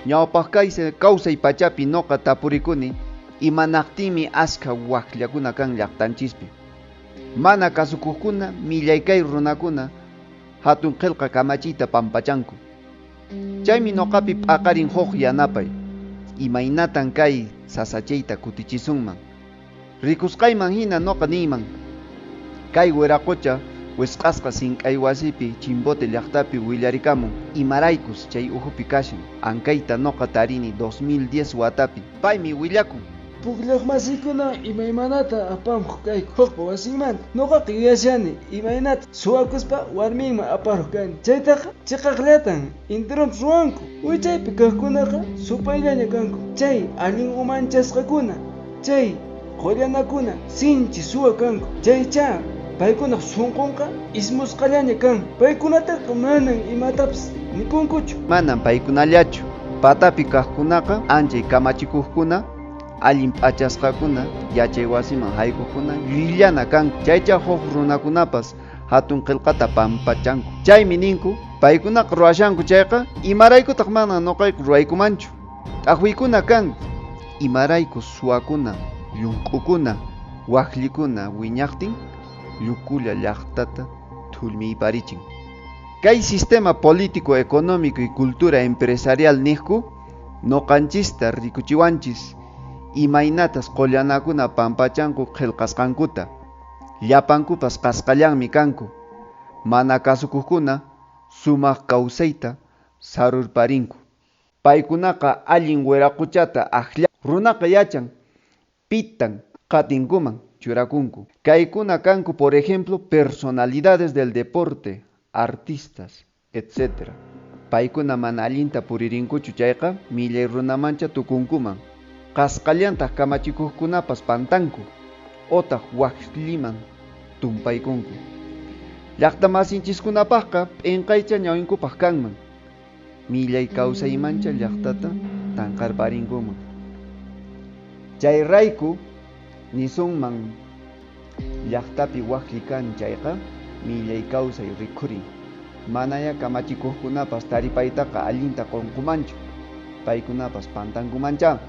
Ñawpaq kawsay pachapi noqa tapurikuni imanaqtimi askha waqllakuna kan llaqtanchispi. Mana kasukuqkuna millaykay runakuna hatun qillqa kamachiyta pampachanku. Chaymi noqapi p'aqarin huk yanapay. Imaynatan kay sasachayta kutichisunman. Rikusqayman hina noqa niyman. Kay wiraqucha wisqasqa sink'ay wasipi Chimbote llaqtapi willarikamun imaraykus chay uhupi kashan. Ankayta noqa tarini 2010 watapi. Paymi willakun. Puklaq masikuna imaymanata apamuq kayku hukpa wasinman. Nuqaqa yuyashani imaynata suwakuspa warminman aparuq kani. Chaytaqa chiqaqllatan intirumpis ruwanku. Chaypi kaqkunaqa supayllaña kanku. Chay allin umanchasqakuna, chay qollanakuna sinchi suwa kanku. Chaycha paykunaq sunqunqa ismusqallaña kan. Paykunataqa manan imatapis nipunkuchu. Manan paykunallachu. Patapi kaqkunaqa anchay kamachikuqkuna allin p'achasqakuna yachay wasiman haykukuna llillana kanku. Chaycha huk runakunapas hatun qillqata pampachanku. Chaymi ninku paykunaqa ruwashanku chayqa imaraykutaq mana nuqayku ruwaykumanchu. T'aqwiykuna kan imarayku suwakuna llunq'ukuna waqllikuna wiñaqtin llukulla llaqtata thulmiyparichin. Kay sistema político económico y cultura empresarial niqku noqanchista rikuchiwanchis imaynatas qollanakuna pampachanku qillqasqankuta. Llapankupas qasqallanmi kanku. Mana kasukuqkuna sumaq kawsayta sarurparinku. Paykunaqa allin wiraquchata aqlla runaqa yachan pitan qatinkuman churakunku. Kaykuna kanku por ejemplo personalidades del deporte, artistas, etc. Paykuna mana allinta puririnkuchu chayqa millay runamancha tukunkuman. Qasqallantaq kamachikuqkunapas pantanku, otaq waqlliman tumpaykunku. Llaqta masinchikkunapaqqa p'inqaycha ñawinkupaq kanman. Millay kawsaymancha llaqtata tanqarparinkuman. Chayrayku nisunman llaqtapi waqlli kan chayqa millay kawsay rikhurin. Manaya kamachikuqkunapas taripaytaqa allinta qunqumanchu. Paykunapas pantankumancha.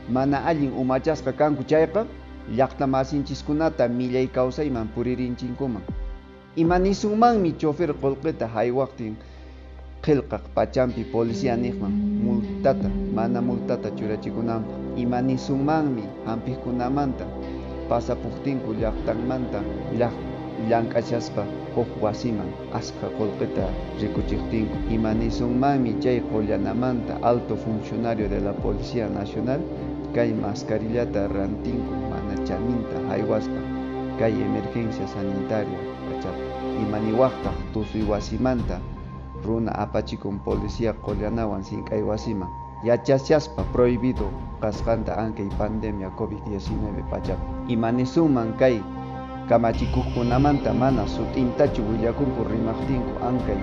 Mana allin umachasqa kanku chayqa llaqta masinchikkunata millay kawsayman puririnchikuman. Imanisunmanmi chofer qullqita haywaqtin qillqaq pachanpi policía niqman mana multata churachikunanpaq. Imanisunmanmi hampiqkunamanta pasapuqtinku llaqtanmanta llank'achaspa huk wasiman askha qullqita rikuchiqtinku. Imanisunmanmi chay qollanamanta alto funcionario de la Policía Nacional kay mascarillata rantinku mana chaninta haywaspa kay emergencia sanitaria pachapa. Imaniwaqtaq tusuy wasimanta runa apachikun policía qollanawan sink'ay wasiman yachachaspa prohibido kasqanta ankay pandemia COVID-19 pachapa. Imanisunman kay kamachikuqkunamanta mana sutintachu willakunku rimaqtinku ankay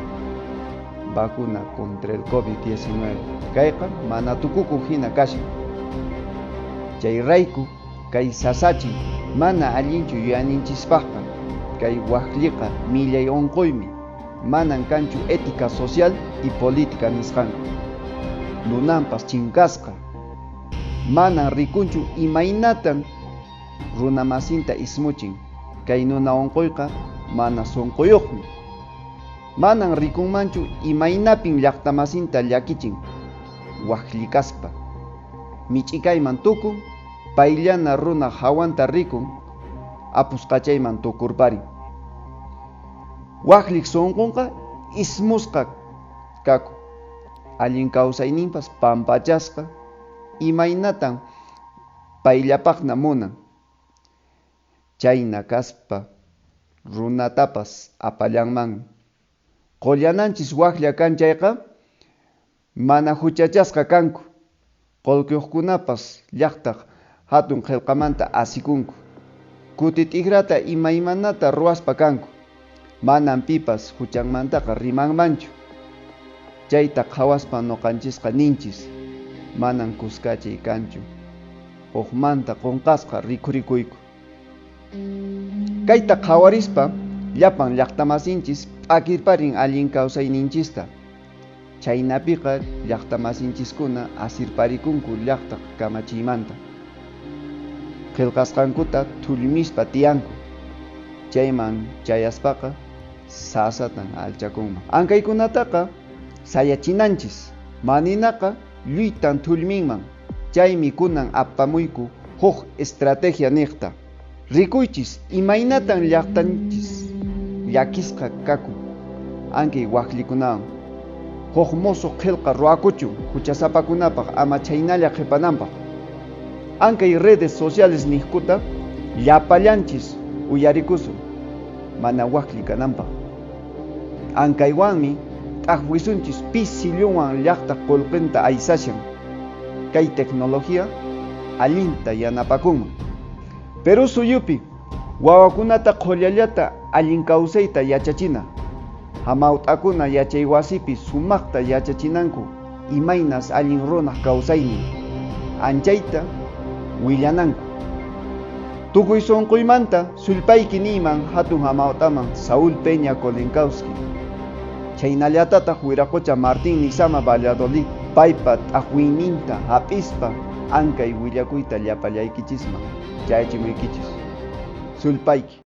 vacuna contra el COVID-19 kayqa mana tukukun hina kashan. Chayrayku kay sasachin mana allinchu yuyaninchispaqqa kay waqlliqa millay unquymi manan kanchu ética social y política nisqanku. Nunanpas chinkasqa manan rikunchu imaynatan runa masinta ismuchin. Kay nuna unquyqa mana sunquyuqmi. Manan rikunmanchu imaynapin llaqta masinta llakichin waqlli kaspa. Mich'ikayman tukun payllana runa hawanta rikun apusqachayman tukurparin. Waqlliq sunqunqa ismusqa kaku. Allin kawsayninpas pampachasqa imaynatan payllapaqna munan. Chayna kaspa runatapas apallanman. Qollananchis waqlla kan chayqa mana huchachasqa kanku. Qullqiyuqkunapas llaqtaq hatun qillqamanta asikunku. Kuti t'ikrata imaymanata ruwaspa kanku. Manan pipas huchanmantaqa rimanmanchu. Chayta qhawaspa noqanchisqa ninchis manan kuskachay kanchu. Uqmanta qunqasqa rikurikuyku. Kayta qhawarispa llapan llaqtamasinchis p'akirparin allin kawsayninchista. Chaynapiqa llaqta masinchiskuna asirparikunku llaqta kamachiymanta. Qillqasqankuta thullmispa tiyanku. Chayman chayaspaqa sasatan alchakunman. Ankaykunataqa sayachinanchis. Maninaqa lluytan thullminman. Chaymi kunan apamuyku huk estrategia niqta. Rikuychis imaynatan llaqtanchis llakisqa kaku. Ankay waqlikunawan. Huk mozo qillqa ruakuchun huchasapakunapaq ama chaynalla qipananpaq. Ankay redes sociales niqkuta llapallanchis uyarikusun mana waqli kananpaq. Ankaywanmi t'aqwisunchis pis sillunwan llaqta qullqinta aysashan. Kay tecnología allinta yanapakunman. Pero suyupi wawakunata qollallata allin kawsayta yachachina. Hamaut'akuna yachay wasipi sumaqta yachachinanku imaynas allin runaq kawsaynin. Anchayta willananku. Tukuy sunquymanta sullpayki niyman hatun hamautaman Saúl Peña Kolenkawski. Chaynallatataq Wiraqucha Martín Lizama Valladolid paypa t'aqwiyninta hap'ispa ankay willakuyta llapallaykichisman chayachimuykichis. Sullpayki.